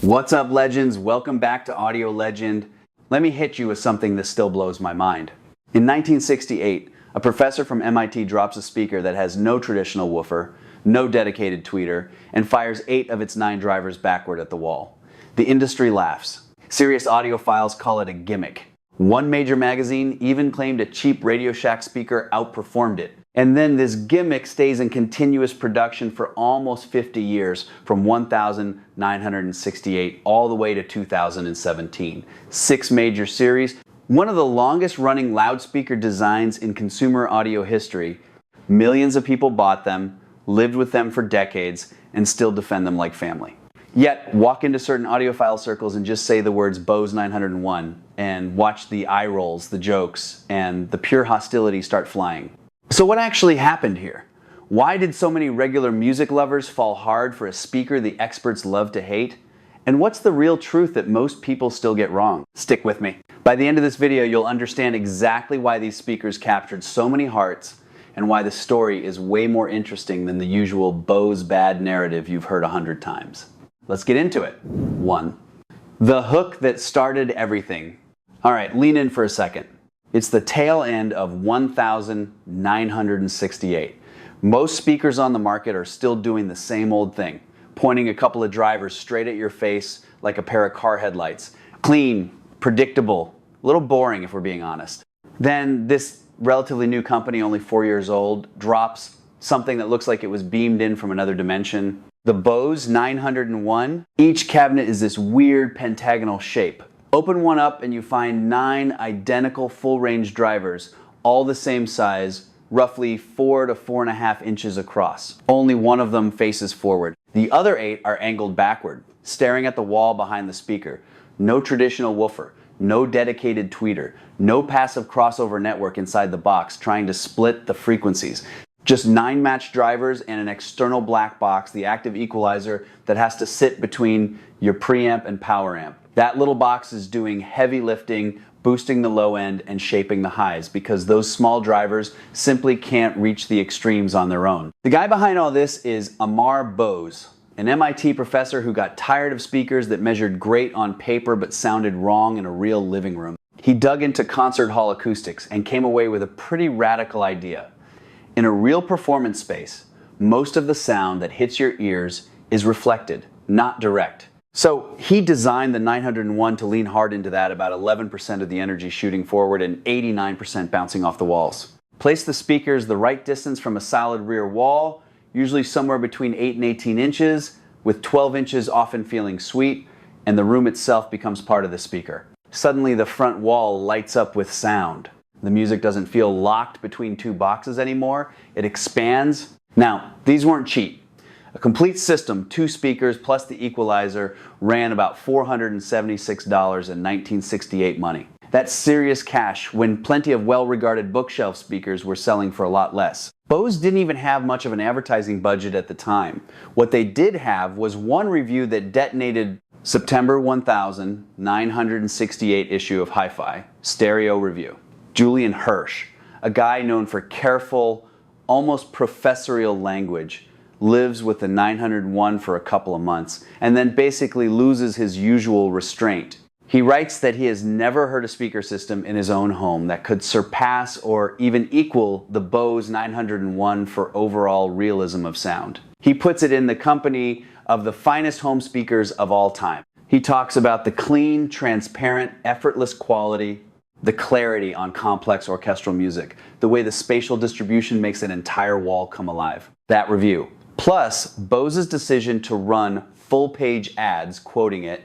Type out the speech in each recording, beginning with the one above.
What's up, legends? Welcome back to Audio Legend. Let me hit you with something that still blows my mind. In 1968, a professor from MIT drops a speaker that has no traditional woofer, no dedicated tweeter, and fires 8 of its 9 drivers backward at the wall. The industry laughs. Serious audiophiles call it a gimmick. One major magazine even claimed a cheap Radio Shack speaker outperformed it. And then this gimmick stays in continuous production for almost 50 years, from 1968 all the way to 2017. 6 major series, one of the longest running loudspeaker designs in consumer audio history. Millions of people bought them, lived with them for decades, and still defend them like family. Yet, walk into certain audiophile circles and just say the words Bose 901 and watch the eye rolls, the jokes, and the pure hostility start flying. So what actually happened here? Why did so many regular music lovers fall hard for a speaker the experts love to hate? And what's the real truth that most people still get wrong? Stick with me. By the end of this video, you'll understand exactly why these speakers captured so many hearts and why the story is way more interesting than the usual Bose bad narrative you've heard 100 times. Let's get into it. 1. The hook that started everything. All right, lean in for a second. It's the tail end of 1968. Most speakers on the market are still doing the same old thing, pointing a couple of drivers straight at your face like a pair of car headlights. Clean, predictable, a little boring if we're being honest. Then this relatively new company, only 4 years old, drops something that looks like it was beamed in from another dimension. The Bose 901. Each cabinet is this weird pentagonal shape. Open one up and you find 9 identical full-range drivers, all the same size, roughly 4 to 4.5 inches across. Only one of them faces forward. The other 8 are angled backward, staring at the wall behind the speaker. No traditional woofer, no dedicated tweeter, no passive crossover network inside the box trying to split the frequencies. Just 9 matched drivers and an external black box, the active equalizer, that has to sit between your preamp and power amp. That little box is doing heavy lifting, boosting the low end and shaping the highs, because those small drivers simply can't reach the extremes on their own. The guy behind all this is Bose, an MIT professor who got tired of speakers that measured great on paper but sounded wrong in a real living room. He dug into concert hall acoustics and came away with a pretty radical idea. In a real performance space, most of the sound that hits your ears is reflected, not direct. So he designed the 901 to lean hard into that, about 11% of the energy shooting forward and 89% bouncing off the walls. Place the speakers the right distance from a solid rear wall, usually somewhere between 8 and 18 inches, with 12 inches often feeling sweet, and the room itself becomes part of the speaker. Suddenly the front wall lights up with sound. The music doesn't feel locked between 2 boxes anymore, it expands. Now, these weren't cheap. A complete system, 2 speakers plus the equalizer, ran about $476 in 1968 money. That's serious cash when plenty of well-regarded bookshelf speakers were selling for a lot less. Bose didn't even have much of an advertising budget at the time. What they did have was one review that detonated September 1968 issue of Hi-Fi, Stereo Review. Julian Hirsch, a guy known for careful, almost professorial language, lives with the 901 for a couple of months, and then basically loses his usual restraint. He writes that he has never heard a speaker system in his own home that could surpass or even equal the Bose 901 for overall realism of sound. He puts it in the company of the finest home speakers of all time. He talks about the clean, transparent, effortless quality, the clarity on complex orchestral music, the way the spatial distribution makes an entire wall come alive. That review. Plus, Bose's decision to run full-page ads quoting it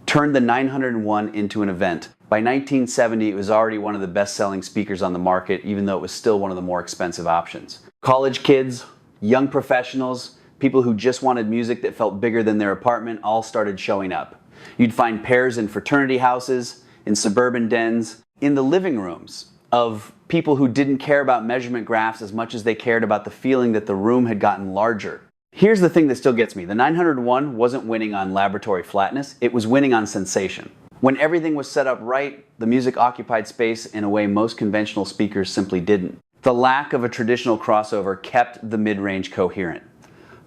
turned the 901 into an event. By 1970, it was already one of the best-selling speakers on the market, even though it was still one of the more expensive options. College kids, young professionals, people who just wanted music that felt bigger than their apartment all started showing up. You'd find pairs in fraternity houses, in suburban dens, in the living rooms of people who didn't care about measurement graphs as much as they cared about the feeling that the room had gotten larger. Here's the thing that still gets me. The 901 wasn't winning on laboratory flatness, it was winning on sensation. When everything was set up right, the music occupied space in a way most conventional speakers simply didn't. The lack of a traditional crossover kept the mid-range coherent.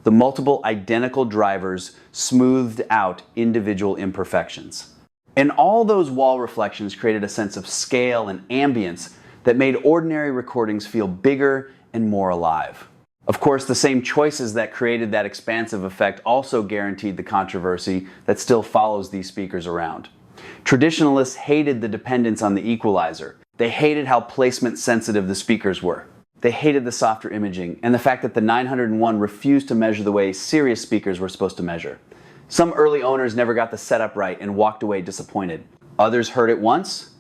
The multiple identical drivers smoothed out individual imperfections. And all those wall reflections created a sense of scale and ambience that made ordinary recordings feel bigger and more alive. Of course, the same choices that created that expansive effect also guaranteed the controversy that still follows these speakers around. Traditionalists hated the dependence on the equalizer. They hated how placement sensitive the speakers were. They hated the softer imaging and the fact that the 901 refused to measure the way serious speakers were supposed to measure. Some early owners never got the setup right and walked away disappointed. Others heard it once,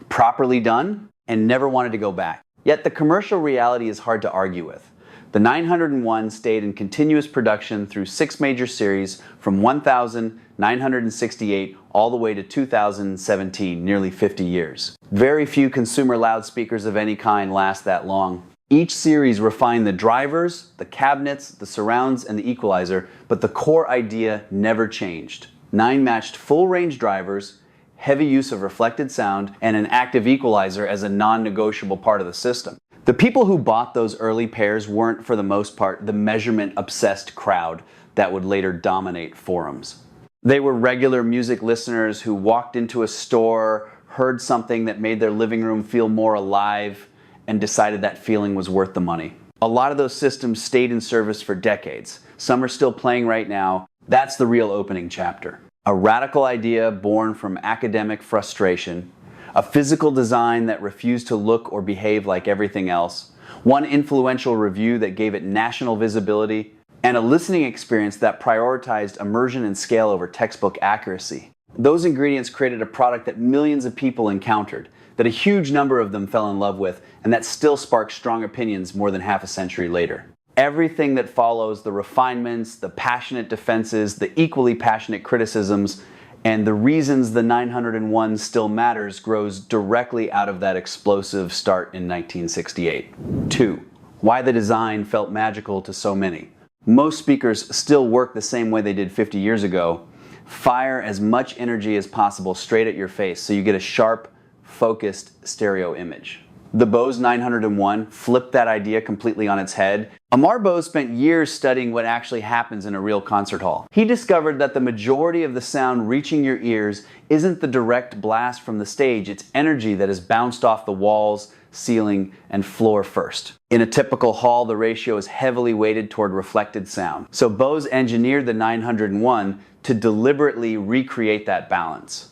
properly done, and never wanted to go back. Yet the commercial reality is hard to argue with. The 901 stayed in continuous production through 6 major series from 1968 all the way to 2017, nearly 50 years. Very few consumer loudspeakers of any kind last that long. Each series refined the drivers, the cabinets, the surrounds, and the equalizer, but the core idea never changed. 9 matched full-range drivers, heavy use of reflected sound, and an active equalizer as a non-negotiable part of the system. The people who bought those early pairs weren't, for the most part, the measurement-obsessed crowd that would later dominate forums. They were regular music listeners who walked into a store, heard something that made their living room feel more alive, and decided that feeling was worth the money. A lot of those systems stayed in service for decades. Some are still playing right now. That's the real opening chapter. A radical idea born from academic frustration, a physical design that refused to look or behave like everything else, one influential review that gave it national visibility, and a listening experience that prioritized immersion and scale over textbook accuracy. Those ingredients created a product that millions of people encountered, that a huge number of them fell in love with, and that still sparks strong opinions more than half a century later. Everything that follows, the refinements, the passionate defenses, the equally passionate criticisms, and the reasons the 901 still matters grows directly out of that explosive start in 1968. 2. Why the design felt magical to so many. Most speakers still work the same way they did 50 years ago. Fire as much energy as possible straight at your face so you get a sharp, focused stereo image. The Bose 901 flipped that idea completely on its head. Amar Bose spent years studying what actually happens in a real concert hall. He discovered that the majority of the sound reaching your ears isn't the direct blast from the stage, it's energy that is bounced off the walls, ceiling, and floor first. In a typical hall, the ratio is heavily weighted toward reflected sound. So Bose engineered the 901 to deliberately recreate that balance.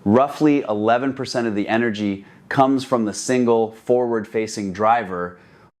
Roughly 11% of the energy comes from the single forward-facing driver,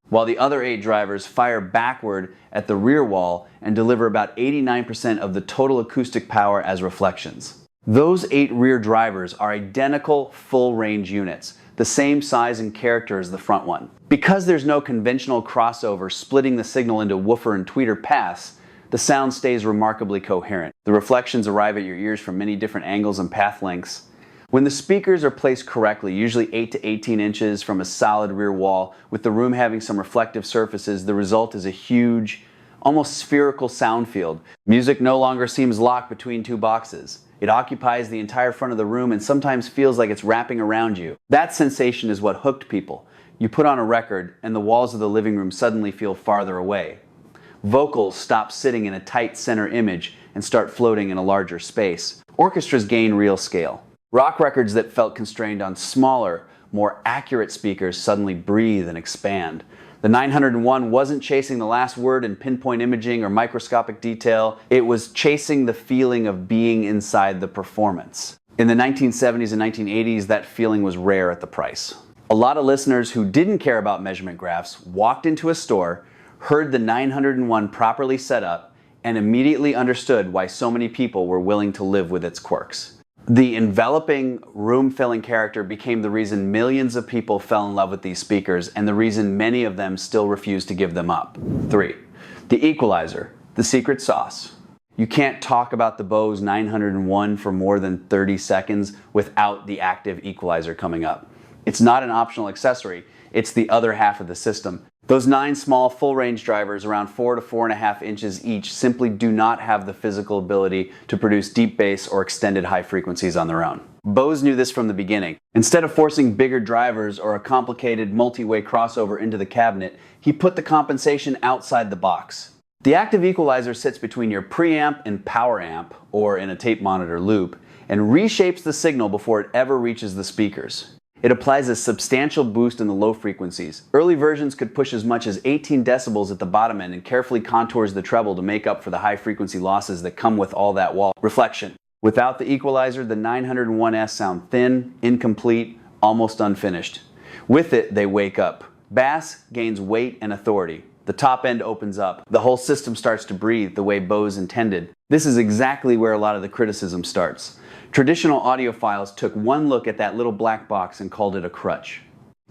while the other 8 drivers fire backward at the rear wall and deliver about 89% of the total acoustic power as reflections. Those 8 rear drivers are identical full-range units, the same size and character as the front one. Because there's no conventional crossover splitting the signal into woofer and tweeter paths, the sound stays remarkably coherent. The reflections arrive at your ears from many different angles and path lengths. When the speakers are placed correctly, usually 8 to 18 inches from a solid rear wall, with the room having some reflective surfaces, the result is a huge, almost spherical sound field. Music no longer seems locked between 2 boxes. It occupies the entire front of the room and sometimes feels like it's wrapping around you. That sensation is what hooked people. You put on a record and the walls of the living room suddenly feel farther away. Vocals stop sitting in a tight center image and start floating in a larger space. Orchestras gain real scale. Rock records that felt constrained on smaller, more accurate speakers suddenly breathe and expand. The 901 wasn't chasing the last word in pinpoint imaging or microscopic detail. It was chasing the feeling of being inside the performance. In the 1970s and 1980s, that feeling was rare at the price. A lot of listeners who didn't care about measurement graphs walked into a store, heard the 901 properly set up, and immediately understood why so many people were willing to live with its quirks. The enveloping, room-filling character became the reason millions of people fell in love with these speakers and the reason many of them still refuse to give them up. 3. The equalizer, the secret sauce. You can't talk about the Bose 901 for more than 30 seconds without the active equalizer coming up. It's not an optional accessory, it's the other half of the system. Those 9 small full-range drivers, around 4 to 4.5 inches each, simply do not have the physical ability to produce deep bass or extended high frequencies on their own. Bose knew this from the beginning. Instead of forcing bigger drivers or a complicated multi-way crossover into the cabinet, he put the compensation outside the box. The active equalizer sits between your preamp and power amp, or in a tape monitor loop, and reshapes the signal before it ever reaches the speakers. It applies a substantial boost in the low frequencies. Early versions could push as much as 18 decibels at the bottom end and carefully contours the treble to make up for the high frequency losses that come with all that wall reflection. Without the equalizer, the 901S sound thin, incomplete, almost unfinished. With it, they wake up. Bass gains weight and authority. The top end opens up. The whole system starts to breathe the way Bose intended. This is exactly where a lot of the criticism starts. Traditional audiophiles took one look at that little black box and called it a crutch.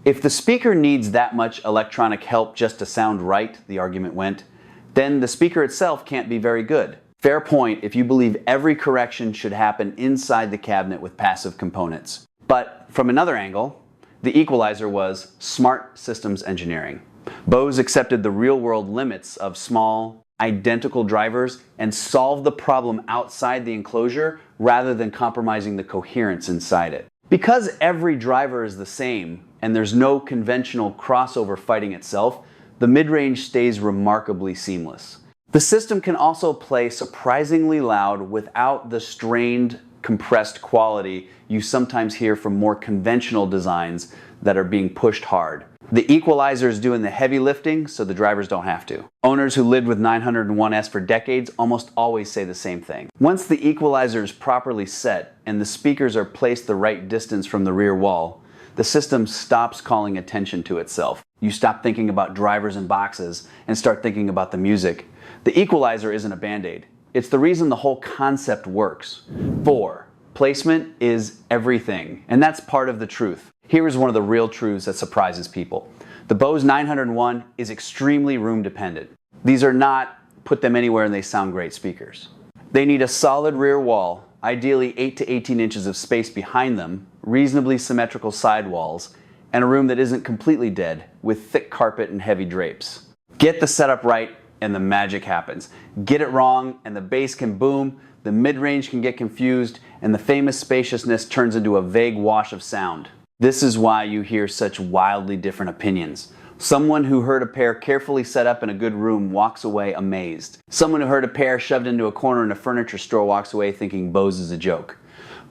If the speaker needs that much electronic help just to sound right, the argument went, then the speaker itself can't be very good. Fair point if you believe every correction should happen inside the cabinet with passive components. But from another angle, the equalizer was smart systems engineering. Bose accepted the real-world limits of small, identical drivers and solved the problem outside the enclosure rather than compromising the coherence inside it. Because every driver is the same and there's no conventional crossover fighting itself, the mid-range stays remarkably seamless. The system can also play surprisingly loud without the strained, compressed quality you sometimes hear from more conventional designs that are being pushed hard. The equalizer is doing the heavy lifting, so the drivers don't have to. Owners who lived with 901S for decades almost always say the same thing. Once the equalizer is properly set and the speakers are placed the right distance from the rear wall, the system stops calling attention to itself. You stop thinking about drivers and boxes and start thinking about the music. The equalizer isn't a band-aid. It's the reason the whole concept works. 4. Placement is everything, and that's part of the truth. Here is one of the real truths that surprises people. The Bose 901 is extremely room dependent. These are not put them anywhere and they sound great speakers. They need a solid rear wall, ideally 8 to 18 inches of space behind them, reasonably symmetrical side walls, and a room that isn't completely dead with thick carpet and heavy drapes. Get the setup right and the magic happens. Get it wrong and the bass can boom, the mid-range can get confused, and the famous spaciousness turns into a vague wash of sound. This is why you hear such wildly different opinions. Someone who heard a pair carefully set up in a good room walks away amazed. Someone who heard a pair shoved into a corner in a furniture store walks away thinking Bose is a joke.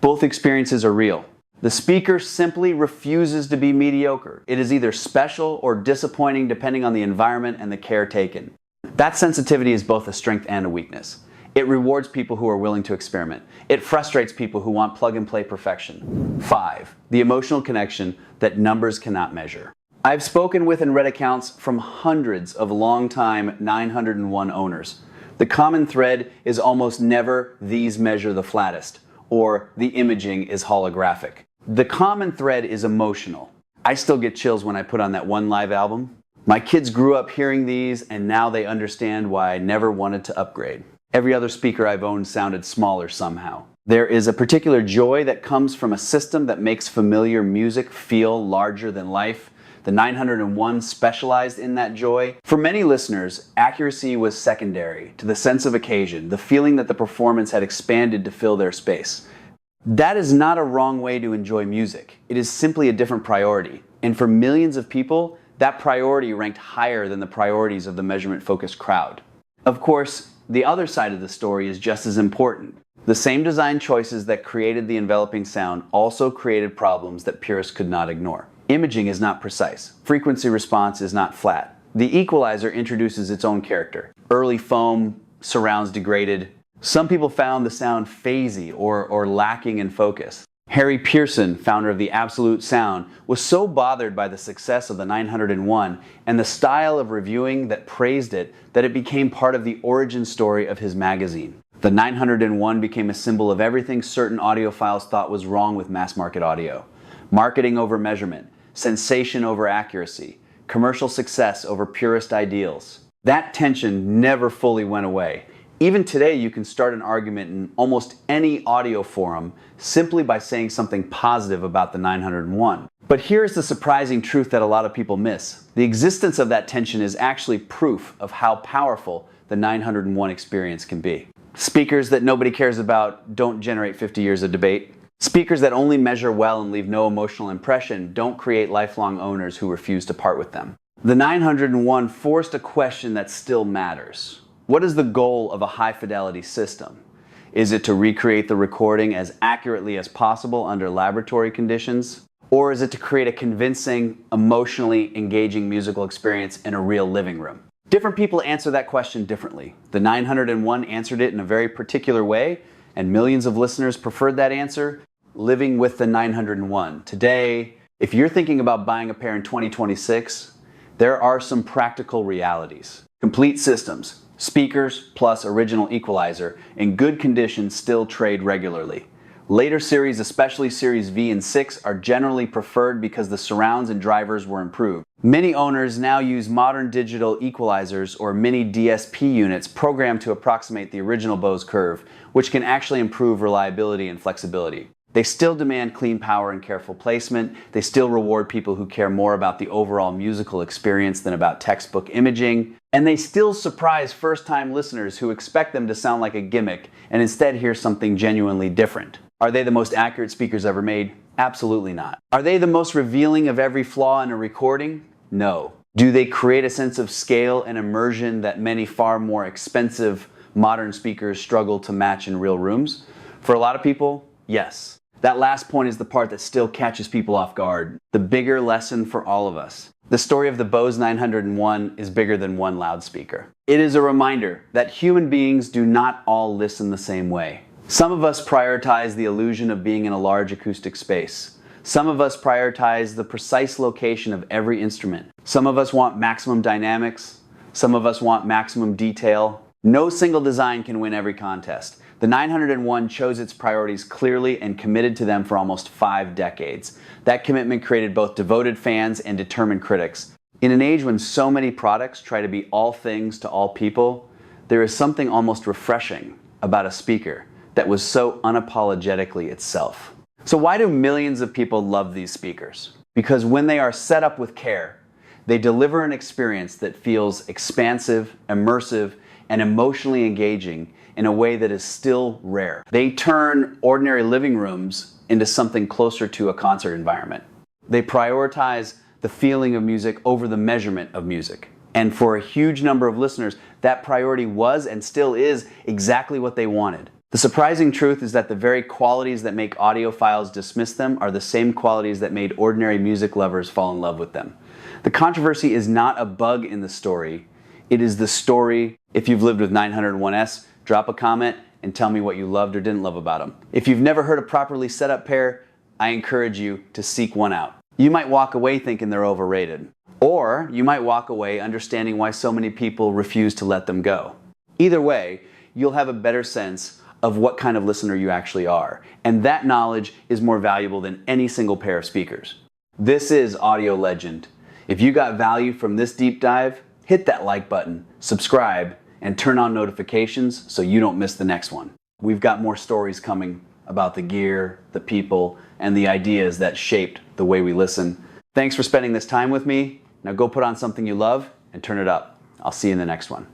Both experiences are real. The speaker simply refuses to be mediocre. It is either special or disappointing depending on the environment and the care taken. That sensitivity is both a strength and a weakness. It rewards people who are willing to experiment. It frustrates people who want plug-and-play perfection. 5. The emotional connection that numbers cannot measure. I've spoken with and read accounts from hundreds of long-time 901 owners. The common thread is almost never "these measure the flattest" or "the imaging is holographic." The common thread is emotional. I still get chills when I put on that one live album. My kids grew up hearing these and now they understand why I never wanted to upgrade. Every other speaker I've owned sounded smaller somehow. There is a particular joy that comes from a system that makes familiar music feel larger than life. The 901 specialized in that joy. For many listeners, accuracy was secondary to the sense of occasion, the feeling that the performance had expanded to fill their space. That is not a wrong way to enjoy music. It is simply a different priority. And for millions of people, that priority ranked higher than the priorities of the measurement-focused crowd. Of course, the other side of the story is just as important. The same design choices that created the enveloping sound also created problems that purists could not ignore. Imaging is not precise. Frequency response is not flat. The equalizer introduces its own character. Early foam, surrounds degraded. Some people found the sound phasey or lacking in focus. Harry Pearson, founder of the Absolute Sound, was so bothered by the success of the 901 and the style of reviewing that praised it that it became part of the origin story of his magazine. The 901 became a symbol of everything certain audiophiles thought was wrong with mass market audio. Marketing over measurement, sensation over accuracy, commercial success over purist ideals. That tension never fully went away. Even today, you can start an argument in almost any audio forum simply by saying something positive about the 901. But here's the surprising truth that a lot of people miss. The existence of that tension is actually proof of how powerful the 901 experience can be. Speakers that nobody cares about don't generate 50 years of debate. Speakers that only measure well and leave no emotional impression don't create lifelong owners who refuse to part with them. The 901 forced a question that still matters. What is the goal of a high-fidelity system? Is it to recreate the recording as accurately as possible under laboratory conditions? Or is it to create a convincing, emotionally engaging musical experience in a real living room? Different people answer that question differently. The 901 answered it in a very particular way, and millions of listeners preferred that answer, living with the 901. Today, if you're thinking about buying a pair in 2026, there are some practical realities. Complete systems, speakers plus original equalizer, in good condition still trade regularly. Later series, especially Series V and 6, are generally preferred because the surrounds and drivers were improved. Many owners now use modern digital equalizers or mini DSP units programmed to approximate the original Bose curve, which can actually improve reliability and flexibility. They still demand clean power and careful placement. They still reward people who care more about the overall musical experience than about textbook imaging. And they still surprise first-time listeners who expect them to sound like a gimmick and instead hear something genuinely different. Are they the most accurate speakers ever made? Absolutely not. Are they the most revealing of every flaw in a recording? No. Do they create a sense of scale and immersion that many far more expensive modern speakers struggle to match in real rooms? For a lot of people, yes. That last point is the part that still catches people off guard. The bigger lesson for all of us. The story of the Bose 901 is bigger than one loudspeaker. It is a reminder that human beings do not all listen the same way. Some of us prioritize the illusion of being in a large acoustic space. Some of us prioritize the precise location of every instrument. Some of us want maximum dynamics. Some of us want maximum detail. No single design can win every contest. The 901 chose its priorities clearly and committed to them for almost 5 decades. That commitment created both devoted fans and determined critics. In an age when so many products try to be all things to all people, there is something almost refreshing about a speaker that was so unapologetically itself. So why do millions of people love these speakers? Because when they are set up with care, they deliver an experience that feels expansive, immersive, and emotionally engaging in a way that is still rare. They turn ordinary living rooms into something closer to a concert environment. They prioritize the feeling of music over the measurement of music. And for a huge number of listeners, that priority was and still is exactly what they wanted. The surprising truth is that the very qualities that make audiophiles dismiss them are the same qualities that made ordinary music lovers fall in love with them. The controversy is not a bug in the story, it is the story. If you've lived with 901S, drop a comment and tell me what you loved or didn't love about them. If you've never heard a properly set up pair, I encourage you to seek one out. You might walk away thinking they're overrated, or you might walk away understanding why so many people refuse to let them go. Either way, you'll have a better sense of what kind of listener you actually are, and that knowledge is more valuable than any single pair of speakers. This is Audio Legend. If you got value from this deep dive, hit that like button, subscribe, and turn on notifications so you don't miss the next one. We've got more stories coming about the gear, the people, and the ideas that shaped the way we listen. Thanks for spending this time with me. Now go put on something you love and turn it up. I'll see you in the next one.